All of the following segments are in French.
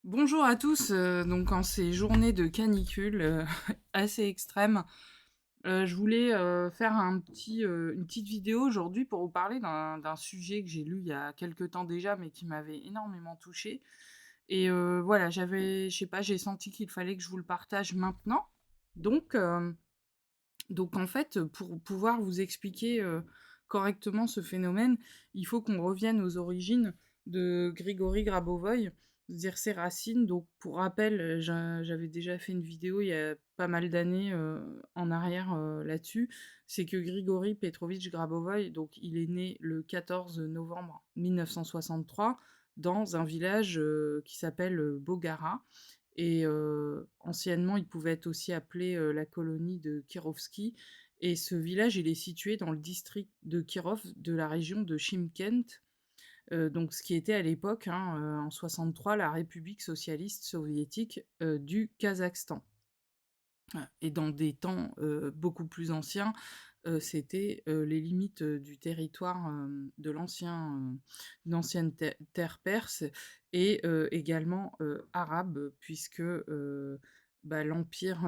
Bonjour à tous, donc en ces journées de canicule, assez extrêmes, je voulais, faire une petite vidéo aujourd'hui pour vous parler d'un sujet que j'ai lu il y a quelque temps déjà, mais qui m'avait énormément touchée et voilà, je sais pas, j'ai senti qu'il fallait que je vous le partage maintenant. Donc en fait, pour pouvoir vous expliquer, correctement ce phénomène, il faut qu'on revienne aux origines de Grigori Grabovoï, c'est-à-dire ses racines. Donc pour rappel, j'avais déjà fait une vidéo il y a pas mal d'années, en arrière, là-dessus. C'est que Grigori Petrovitch Grabovoï, donc il est né le 14 novembre 1963 dans un village, qui s'appelle, Bogara et anciennement, il pouvait être aussi appelé, la colonie de Kirovski et ce village, il est situé dans le district de Kirov de la région de Chimkent, donc ce qui était à l'époque, hein, en 63, la République socialiste soviétique, du Kazakhstan. Et dans des temps, beaucoup plus anciens, c'était, les limites, du territoire, de l'ancienne terre perse et également, arabe puisque, bah, l'empire,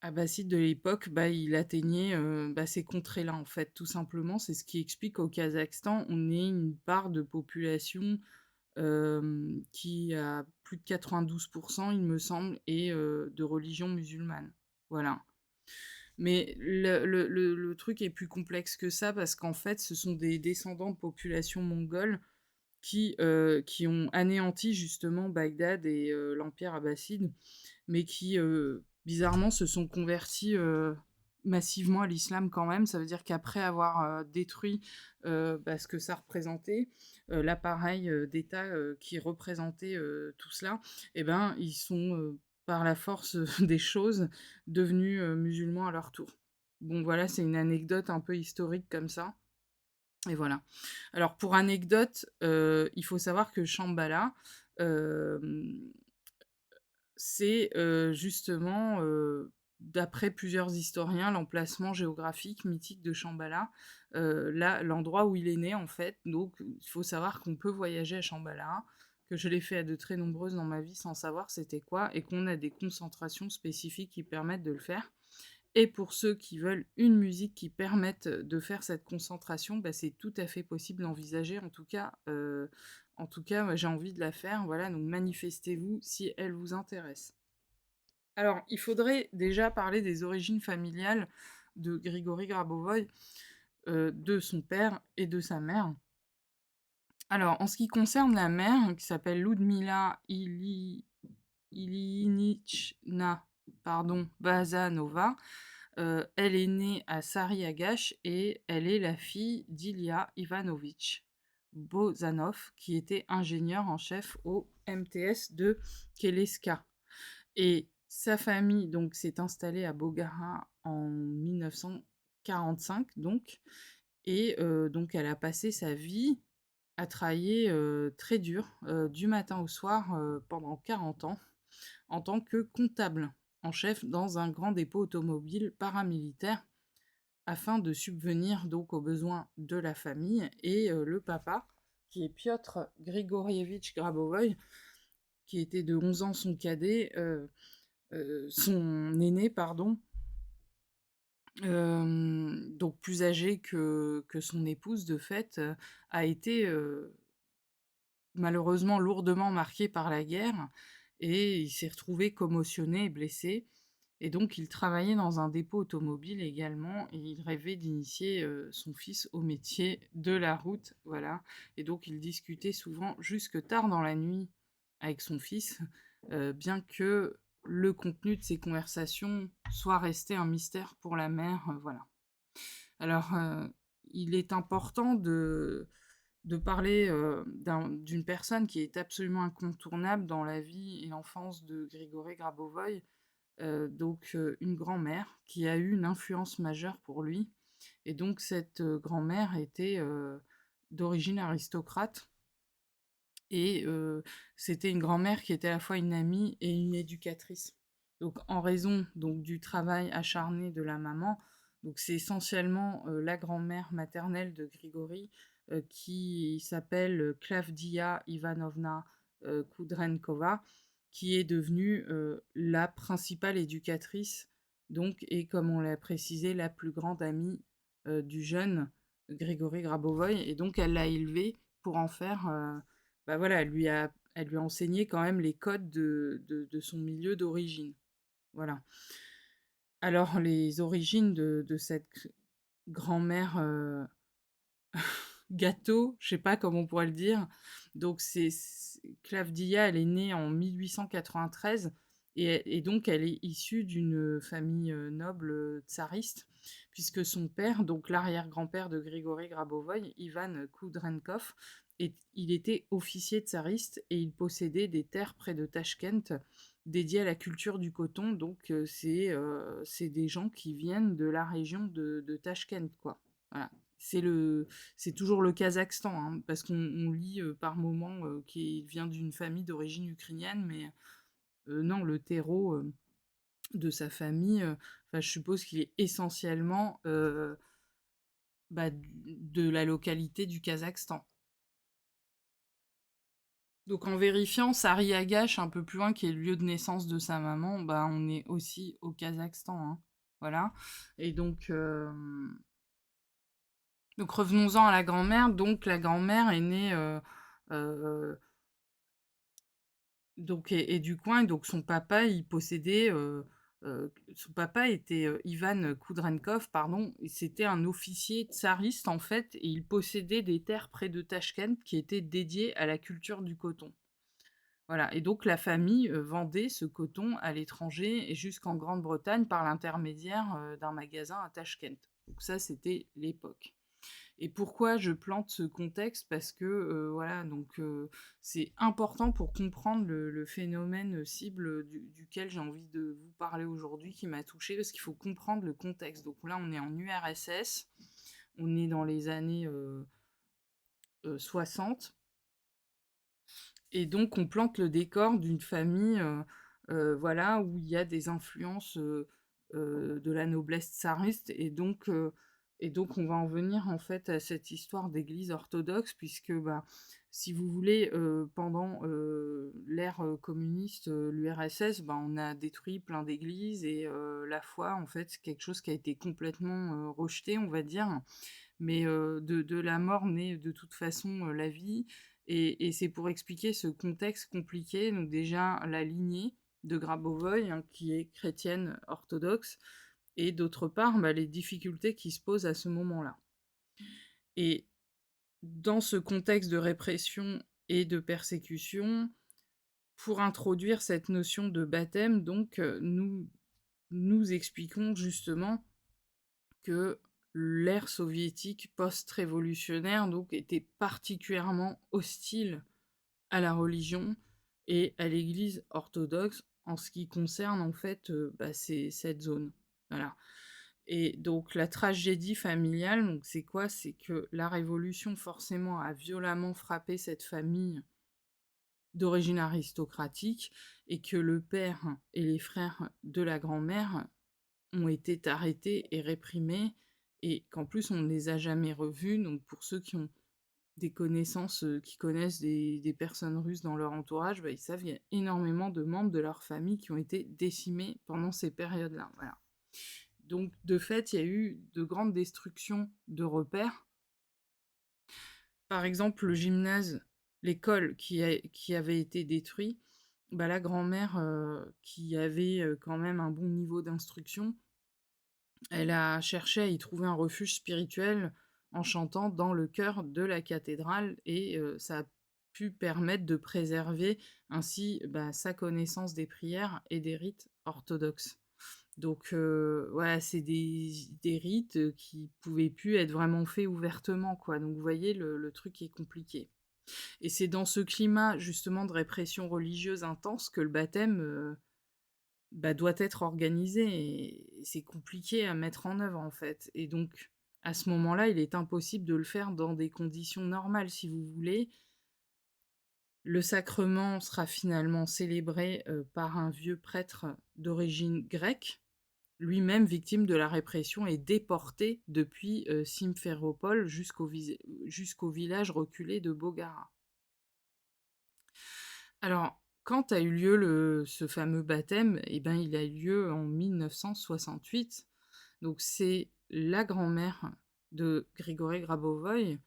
abbasside de l'époque, bah, il atteignait, bah, ces contrées-là, en fait, tout simplement. C'est ce qui explique qu'au Kazakhstan, on ait une part de population, qui a plus de 92, il me semble, est, de religion musulmane. Voilà. Mais le truc est plus complexe que ça parce qu'en fait, ce sont des descendants de populations mongoles qui ont anéanti justement Bagdad et l'empire abbasside, mais qui, bizarrement se sont convertis, massivement à l'islam quand même. Ça veut dire qu'après avoir, détruit, bah, ce que ça représentait, l'appareil, d'État, qui représentait, tout cela et ben, ils sont, par la force, des choses, devenus, musulmans à leur tour. Bon voilà, c'est une anecdote un peu historique comme ça et voilà. Alors pour anecdote, il faut savoir que Shambhala, hem c'est, justement, d'après plusieurs historiens, l'emplacement géographique mythique de Shambhala, là, l'endroit où il est né, en fait. Donc il faut savoir qu'on peut voyager à Shambhala, que je l'ai fait à de très nombreuses dans ma vie sans savoir c'était quoi et qu'on a des concentrations spécifiques qui permettent de le faire et pour ceux qui veulent une musique qui permette de faire cette concentration, bah, c'est tout à fait possible d'envisager. En tout cas, moi, j'ai envie de la faire, voilà, donc manifestez-vous si elle vous intéresse. Alors, il faudrait déjà parler des origines familiales de Grigori Grabovoï, de son père et de sa mère. Alors, en ce qui concerne la mère, qui s'appelle Ludmila Ilyinichna, pardon, Bazanova, elle est née à Sariagash et elle est la fille d'Ilya Ivanovitch Bozanov, qui était ingénieur en chef au MTS de Keleska. Et sa famille donc s'est installée à Bogara en 1945 donc et donc elle a passé sa vie à travailler, très dur, du matin au soir, pendant 40 ans en tant que comptable en chef dans un grand dépôt automobile paramilitaire afin de subvenir donc aux besoins de la famille et le papa, qui est Piotr Grigorievitch Grabovoï, qui était de 11 ans son cadet, son aîné pardon, donc plus âgé que son épouse de fait, a été, malheureusement lourdement marqué par la guerre et il s'est retrouvé commotionné et blessé et donc il travaillait dans un dépôt automobile également et il rêvait d'initier, son fils au métier de la route, voilà et donc il discutait souvent jusque tard dans la nuit avec son fils, bien que le contenu de ces conversations soit resté un mystère pour la mère, voilà. Alors, il est important de parler, d'une personne qui est absolument incontournable dans la vie et l'enfance de Grigori Grabovoï, donc une grand-mère qui a eu une influence majeure pour lui et donc cette, grand-mère était, d'origine aristocrate et c'était une grand-mère qui était à la fois une amie et une éducatrice. Donc en raison donc du travail acharné de la maman, donc c'est essentiellement, la grand-mère maternelle de Grigori, qui s'appelle, Klavdia Ivanovna Kudrenkova, qui est devenue, la principale éducatrice, donc, et comme on l'a précisé, la plus grande amie, du jeune Grigory Grabovoï, et donc elle l'a élevé pour en faire, bah, voilà, elle lui a enseigné quand même les codes de son milieu d'origine. Voilà. Alors les origines de cette grand-mère, gâteau, je sais pas comment on pourrait le dire. Donc Klavdia, elle est née en 1893, et donc elle est issue d'une famille, noble, tsariste, puisque son père, donc l'arrière-grand-père de Grigori Grabovoï, Ivan Koudrenkov, il était officier tsariste et il possédait des terres près de Tachkent dédiées à la culture du coton. Donc c'est des gens qui viennent de la région de Tachkent, quoi. Voilà. C'est toujours le Kazakhstan, hein, parce qu'on lit, par moments, qu'il vient d'une famille d'origine ukrainienne, mais non, le terreau, de sa famille, enfin, je suppose qu'il est essentiellement, bah, de la localité du Kazakhstan. Donc en vérifiant Sariagache, un peu plus loin, qui est le lieu de naissance de sa maman, bah, on est aussi au Kazakhstan, hein. Voilà. Et donc revenons-en à la grand-mère. Donc la grand-mère est née, donc, et du coin, et donc son papa, il possédait, son papa était, Ivan Koudrenkov, pardon, et c'était un officier tsariste en fait, et il possédait des terres près de Tachkent qui étaient dédiées à la culture du coton. Voilà, et donc la famille, vendait ce coton à l'étranger et jusqu'en Grande-Bretagne par l'intermédiaire, d'un magasin à Tachkent. Donc ça, c'était l'époque. Et pourquoi je plante ce contexte? Parce que, voilà, donc, c'est important pour comprendre le phénomène cible duquel j'ai envie de vous parler aujourd'hui, qui m'a touchée, parce qu'il faut comprendre le contexte. Donc là, on est en URSS, on est dans les années 60, et donc on plante le décor d'une famille, voilà, où il y a des influences, de la noblesse tsariste, et donc on va en venir en fait à cette histoire d'église orthodoxe, puisque, bah, si vous voulez, pendant, l'ère, communiste, l'URSS, bah, on a détruit plein d'églises, et la foi, en fait, c'est quelque chose qui a été complètement, rejeté, on va dire. Mais de la mort naît de toute façon, la vie, et c'est pour expliquer ce contexte compliqué. Donc déjà, la lignée de Grabovoï, hein, qui est chrétienne orthodoxe, et d'autre part, bah, les difficultés qui se posent à ce moment-là. Et dans ce contexte de répression et de persécution, pour introduire cette notion de baptême, donc, nous expliquons justement que l'ère soviétique post-révolutionnaire donc était particulièrement hostile à la religion et à l'Église orthodoxe en ce qui concerne en fait, bah, cette zone. Voilà. Et donc la tragédie familiale, donc c'est quoi? C'est que la révolution forcément a violemment frappé cette famille d'origine aristocratique, et que le père et les frères de la grand-mère ont été arrêtés et réprimés, et qu'en plus on ne les a jamais revus. Donc pour ceux qui ont des connaissances, qui connaissent des personnes russes dans leur entourage, bah, ils savent qu'il y a énormément de membres de leur famille qui ont été décimés pendant ces périodes-là. Voilà. Donc de fait, il y a eu de grandes destructions de repères. Par exemple, le gymnase, l'école qui avait été détruit, bah, la grand-mère, qui avait, quand même un bon niveau d'instruction, elle a cherché à y trouver un refuge spirituel en chantant dans le chœur de la cathédrale, et ça a pu permettre de préserver ainsi, bah, sa connaissance des prières et des rites orthodoxes. Donc voilà, c'est des rites, qui pouvaient plus être vraiment faits ouvertement, quoi. Donc vous voyez, le truc est compliqué. Et c'est dans ce climat justement de répression religieuse intense que le baptême, bah, doit être organisé, et c'est compliqué à mettre en œuvre, en fait. Et donc, à ce moment-là, il est impossible de le faire dans des conditions normales, si vous voulez. Le sacrement sera finalement célébré, par un vieux prêtre d'origine grecque, lui-même victime de la répression et déporté depuis, Simferopol jusqu'au village reculé de Bogara. Alors, quand a eu lieu ce fameux baptême, eh ben, il a eu lieu en 1968. Donc c'est la grand-mère de Grigori Grabovoï,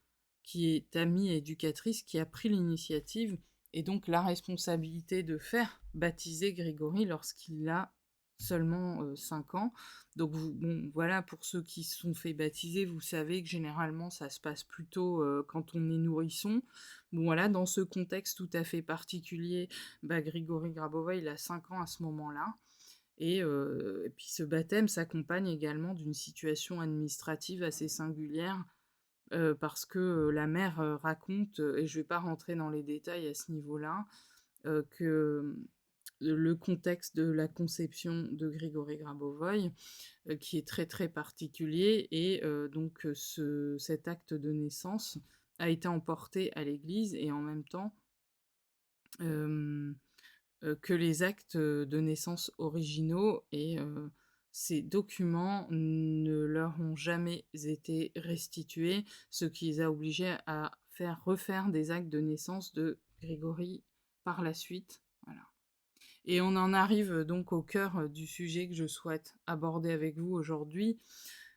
qui est amie et éducatrice, qui a pris l'initiative et donc la responsabilité de faire baptiser Grigori lorsqu'il a seulement 5 ans. Donc bon, voilà, pour ceux qui se sont fait baptiser, vous savez que généralement ça se passe plutôt quand on est nourrisson. Bon voilà, dans ce contexte tout à fait particulier, bah, Grigori Grabovoï, il a 5 ans à ce moment-là. Et puis ce baptême s'accompagne également d'une situation administrative assez singulière, parce que, la mère, raconte, et je vais pas rentrer dans les détails à ce niveau-là, que, le contexte de la conception de Grigori Grabovoï, qui est très, très particulier et donc cet acte de naissance a été emporté à l'église et en même temps, hem que les actes, de naissance originaux et ces documents ne leur ont jamais été restitués, ce qui les a obligés à refaire des actes de naissance de Grégory par la suite, voilà. Et on en arrive donc au cœur, du sujet que je souhaite aborder avec vous aujourd'hui,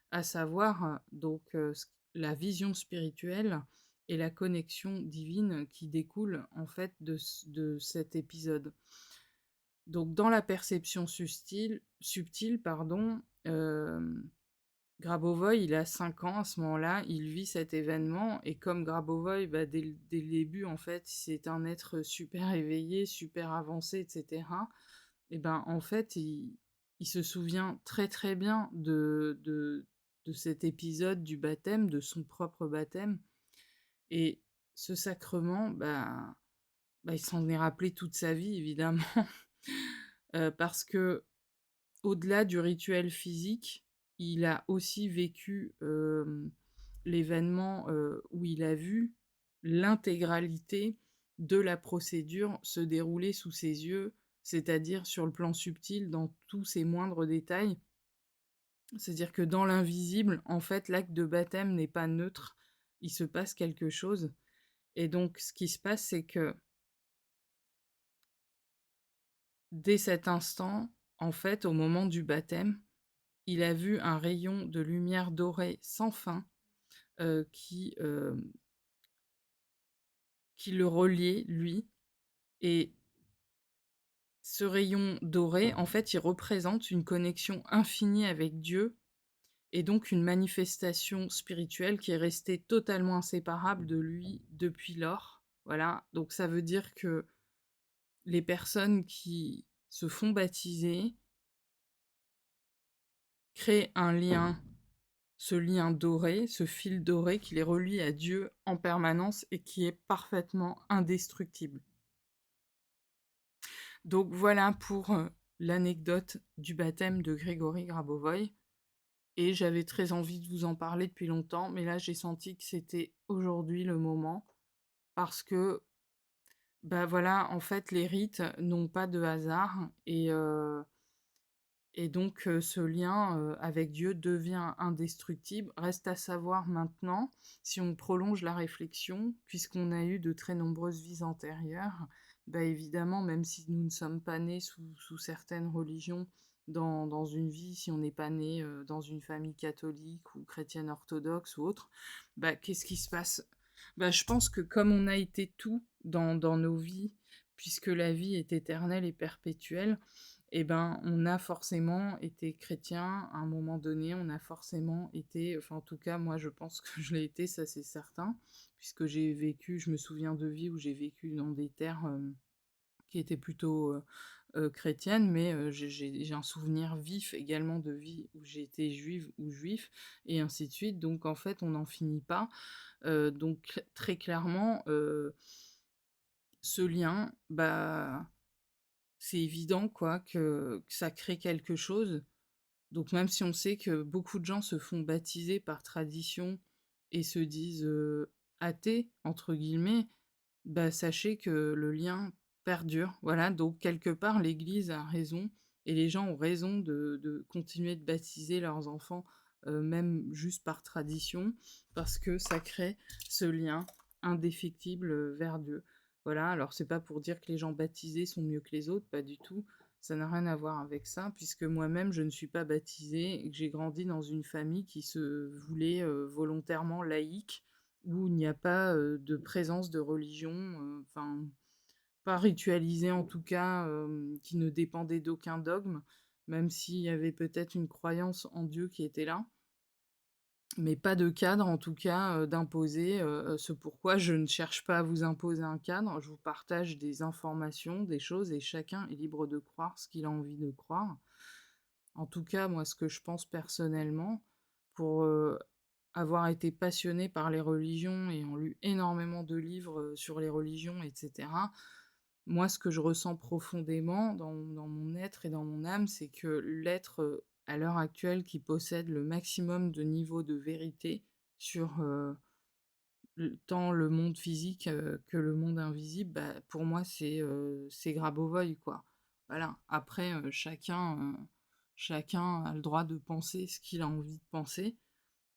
à savoir, donc ce la vision spirituelle et la connexion divine qui découle en fait de cet épisode. Donc dans la perception subtile, pardon, Grabovoi, il a 5 ans à ce moment-là, il vit cet événement et comme Grabovoi, bah, dès le début, en fait, c'est un être super éveillé, super avancé et cetera, et ben, en fait, il se souvient très, très bien de cet épisode du baptême, de son propre baptême et ce sacrement, bah, il s'en est rappelé toute sa vie évidemment, parce que au-delà du rituel physique, il a aussi vécu, l'événement, où il a vu l'intégralité de la procédure se dérouler sous ses yeux, c'est-à-dire sur le plan subtil, dans tous ses moindres détails. C'est-à-dire que dans l'invisible, en fait, l'acte de baptême n'est pas neutre, il se passe quelque chose et donc ce qui se passe, c'est que dès cet instant, en fait, au moment du baptême, il a vu un rayon de lumière dorée sans fin, heu, qui, hem, qui le reliait, lui et ce rayon doré, en fait, il représente une connexion infinie avec Dieu et donc une manifestation spirituelle qui est restée totalement inséparable de lui depuis lors. Voilà, donc ça veut dire que les personnes qui se font baptiser créent un lien, ce lien doré, ce fil doré qui les relie à Dieu en permanence et qui est parfaitement indestructible. Donc voilà pour l'anecdote du baptême de Grégory Grabovoy. Et j'avais très envie de vous en parler depuis longtemps, mais là j'ai senti que c'était aujourd'hui le moment parce que, bah voilà, en fait, les rites n'ont pas de hasard et donc ce lien, avec Dieu devient indestructible. Reste à savoir maintenant, si on prolonge la réflexion, puisqu'on a eu de très nombreuses vies antérieures, bah, évidemment, même si nous ne sommes pas nés sous certaines religions dans une vie, si on n'est pas né, dans une famille catholique ou chrétienne orthodoxe ou autre, bah, qu'est-ce qui se passe? Bah, je pense que comme on a été tout dans nos vies, puisque la vie est éternelle et perpétuelle, eh ben, on a forcément été chrétien à un moment donné, on a forcément été, enfin en tout cas moi je pense que je l'ai été, ça c'est certain, puisque j'ai vécu, je me souviens de vies où j'ai vécu dans des terres qui étaient plutôt chrétiennes, mais j'ai un souvenir vif également de vie où j'ai été juive ou juif, et ainsi de suite, donc en fait on n'en finit pas. Donc très clairement, ce lien, bah c'est évident quoi que ça crée quelque chose. Donc même si on sait que beaucoup de gens se font baptiser par tradition et se disent, «athées» entre guillemets, bah, sachez que le lien perdure. Voilà, donc quelque part l'Église a raison et les gens ont raison de continuer de baptiser leurs enfants, même juste par tradition, parce que ça crée ce lien indéfectible, vers Dieu. Voilà, alors c'est pas pour dire que les gens baptisés sont mieux que les autres, pas du tout. Ça n'a rien à voir avec ça, puisque moi-même je ne suis pas baptisée et que j'ai grandi dans une famille qui se voulait volontairement laïque, où il n'y a pas de présence de religion, enfin pas ritualisée en tout cas, qui ne dépendait d'aucun dogme, même s'il y avait peut-être une croyance en Dieu qui était là. Mais pas de cadre en tout cas, d'imposer, ce pourquoi je ne cherche pas à vous imposer un cadre. Je vous partage des informations, des choses et chacun est libre de croire ce qu'il a envie de croire. En tout cas, moi, ce que je pense personnellement, pour, avoir été passionnée par les religions, ayant lu énormément de livres, sur les religions et cetera, moi, ce que je ressens profondément dans mon être et dans mon âme, c'est que l'être, à l'heure actuelle, qui possède le maximum de niveau de vérité sur, tant le monde physique, que le monde invisible, bah, pour moi, c'est Grabovoi, quoi. Voilà. Après, chacun a le droit de penser ce qu'il a envie de penser,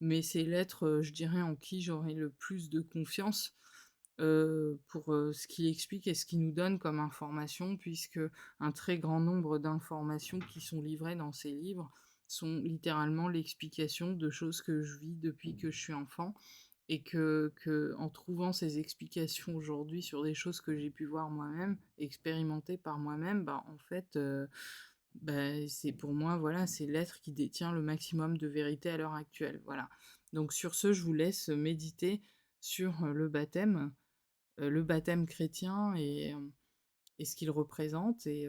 mais c'est l'être, je dirais, en qui j'aurais le plus de confiance, pour, ce qu'il explique et ce qu'il nous donne comme information, puisque un très grand nombre d'informations qui sont livrées dans ces livres sont littéralement l'explication de choses que je vis depuis que je suis enfant et que en trouvant ces explications aujourd'hui sur des choses que j'ai pu voir moi-même, expérimenter par moi-même, bah, en fait, bah, c'est pour moi, voilà, c'est l'être qui détient le maximum de vérité à l'heure actuelle, voilà. Donc sur ce, je vous laisse méditer sur, le baptême chrétien et ce qu'il représente et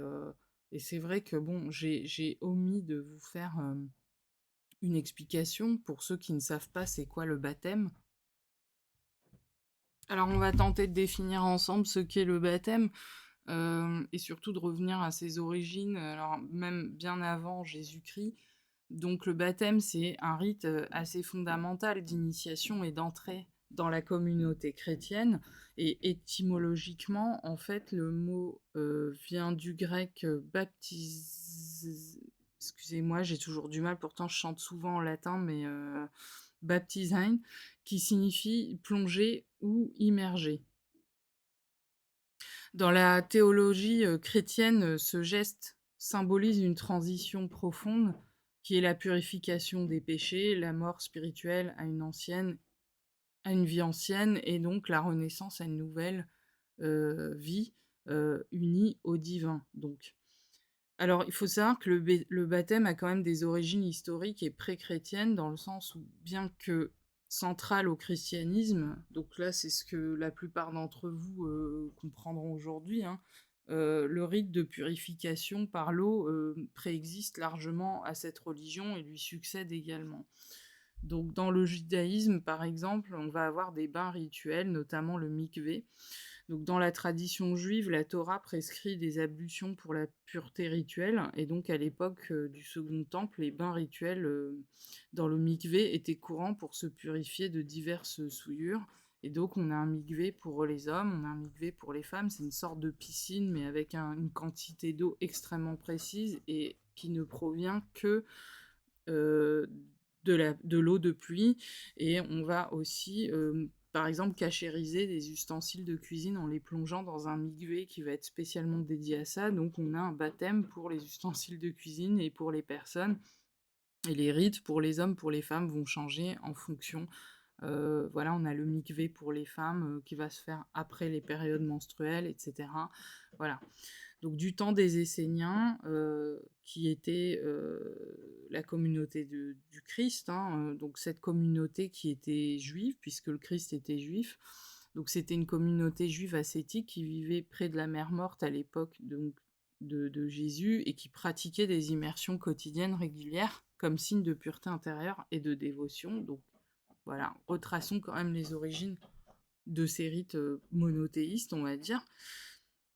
c'est vrai que bon, j'ai omis de vous faire, une explication pour ceux qui ne savent pas c'est quoi le baptême. Alors on va tenter de définir ensemble ce qu'est le baptême, et surtout de revenir à ses origines, alors même bien avant Jésus-Christ. Donc le baptême, c'est un rite, assez fondamental d'initiation et d'entrée dans la communauté chrétienne et étymologiquement, en fait, le mot, vient du grec, excusez-moi, j'ai toujours du mal, pourtant je chante souvent en latin, mais baptizein, qui signifie plonger ou immerger. Dans la théologie chrétienne, ce geste symbolise une transition profonde qui est la purification des péchés, la mort spirituelle à une vie ancienne et donc la renaissance à une nouvelle vie unie au divin. Donc, alors, il faut savoir que le baptême a quand même des origines historiques et pré-chrétiennes, dans le sens où, bien que central au christianisme, donc là, c'est ce que la plupart d'entre vous comprendront aujourd'hui, hein, le rite de purification par l'eau préexiste largement à cette religion et lui succède également. Donc, dans le judaïsme, par exemple, on va avoir des bains rituels, notamment le mikvé. Donc, dans la tradition juive, la Torah prescrit des ablutions pour la pureté rituelle, et donc à l'époque du Second Temple, les bains rituels dans le mikvé étaient courants pour se purifier de diverses souillures. Et donc, on a un mikvé pour les hommes, on a un mikvé pour les femmes. C'est une sorte de piscine, mais avec une quantité d'eau extrêmement précise et qui ne provient que euh, de l'eau de pluie. Et on va aussi, par exemple, cachériser des ustensiles de cuisine en les plongeant dans un mikvé qui va être spécialement dédié à ça. Donc on a un baptême pour les ustensiles de cuisine et pour les personnes. Et les rites pour les hommes, pour les femmes vont changer en fonction. Voilà, on a le mikvé pour les femmes qui va se faire après les périodes menstruelles, etc. Voilà. Donc du temps des Esséniens, qui était la communauté du Christ, hein, donc cette communauté qui était juive, puisque le Christ était juif. Donc c'était une communauté juive ascétique qui vivait près de la mer Morte à l'époque de Jésus et qui pratiquait des immersions quotidiennes régulières comme signe de pureté intérieure et de dévotion. Donc voilà, retraçons quand même les origines de ces rites monothéistes, on va dire.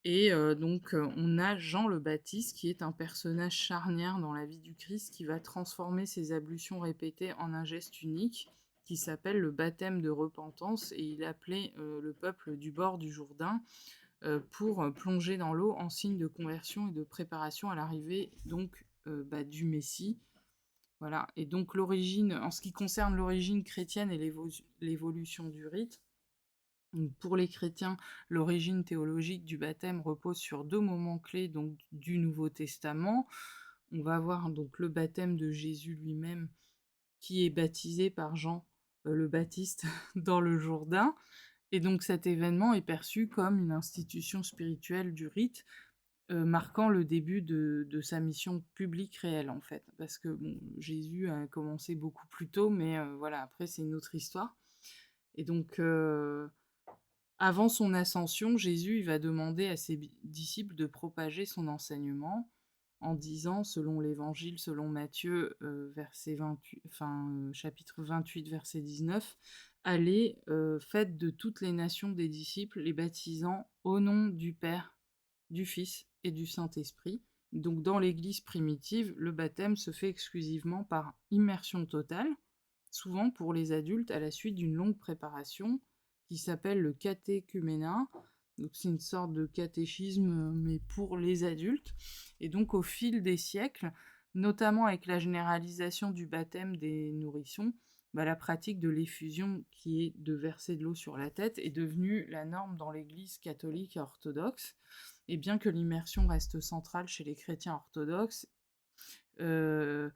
Et donc, on a Jean le Baptiste, qui est un personnage charnière dans la vie du Christ, qui va transformer ses ablutions répétées en un geste unique, qui s'appelle le baptême de repentance, et il appelait le peuple du bord du Jourdain pour plonger dans l'eau en signe de conversion et de préparation à l'arrivée donc du Messie. Voilà. Et donc l'origine, en ce qui concerne l'origine chrétienne et l'évolution du rite, Donc pour les chrétiens, l'origine théologique du baptême repose sur 2 moments clés donc du Nouveau Testament. On va voir donc le baptême de Jésus lui-même qui est baptisé par Jean, le Baptiste dans le Jourdain, et donc cet événement est perçu comme une institution spirituelle du rite, marquant le début de sa mission publique réelle, en fait. Parce que bon, Jésus a commencé beaucoup plus tôt, mais voilà, après c'est une autre histoire. Et donc, avant son ascension, Jésus, il va demander à ses disciples de propager son enseignement en disant, selon l'Évangile, selon Matthieu, verset 28, chapitre 28, verset 19, allez, faites de toutes les nations des disciples, les baptisant au nom du Père, du Fils et du Saint-Esprit. Donc, dans l'Église primitive, le baptême se fait exclusivement par immersion totale, souvent pour les adultes à la suite d'une longue préparation qui s'appelle le catéchuménat. Donc c'est une sorte de catéchisme, mais pour les adultes. Et donc au fil des siècles, notamment avec la généralisation du baptême des nourrissons, bah, la pratique de l'effusion, qui est de verser de l'eau sur la tête, est devenue la norme dans l'Église catholique et orthodoxe. Et bien que l'immersion reste centrale chez les chrétiens orthodoxes, euh,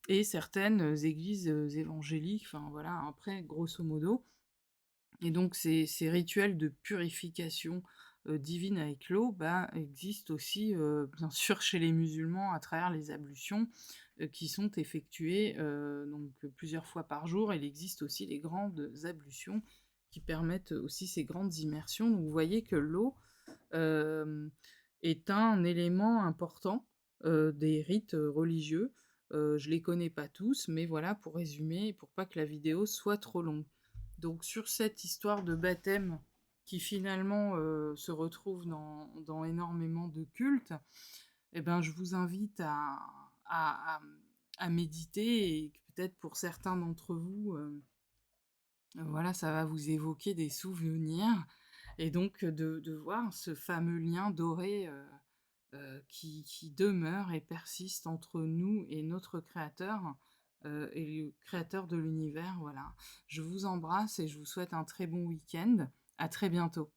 et certaines églises évangéliques, enfin voilà, après, grosso modo. Et donc ces rituels de purification divine avec l'eau bah, existent aussi, bien sûr, chez les musulmans à travers les ablutions qui sont effectuées donc, plusieurs fois par jour. Il existe aussi les grandes ablutions qui permettent aussi ces grandes immersions. Donc vous voyez que l'eau euh, est un élément important des rites religieux. Je les connais pas tous, mais voilà, pour résumer, pour pas que la vidéo soit trop longue. Donc sur cette histoire de baptême qui finalement se retrouve dans énormément de cultes, eh ben, je vous invite à, à- à méditer et que peut-être pour certains d'entre vous, voilà, ça va vous évoquer des souvenirs et donc de voir ce fameux lien doré qui demeure et persiste entre nous et notre créateur et le créateur de l'univers. Voilà. Je vous embrasse et je vous souhaite un très bon week-end. À très bientôt.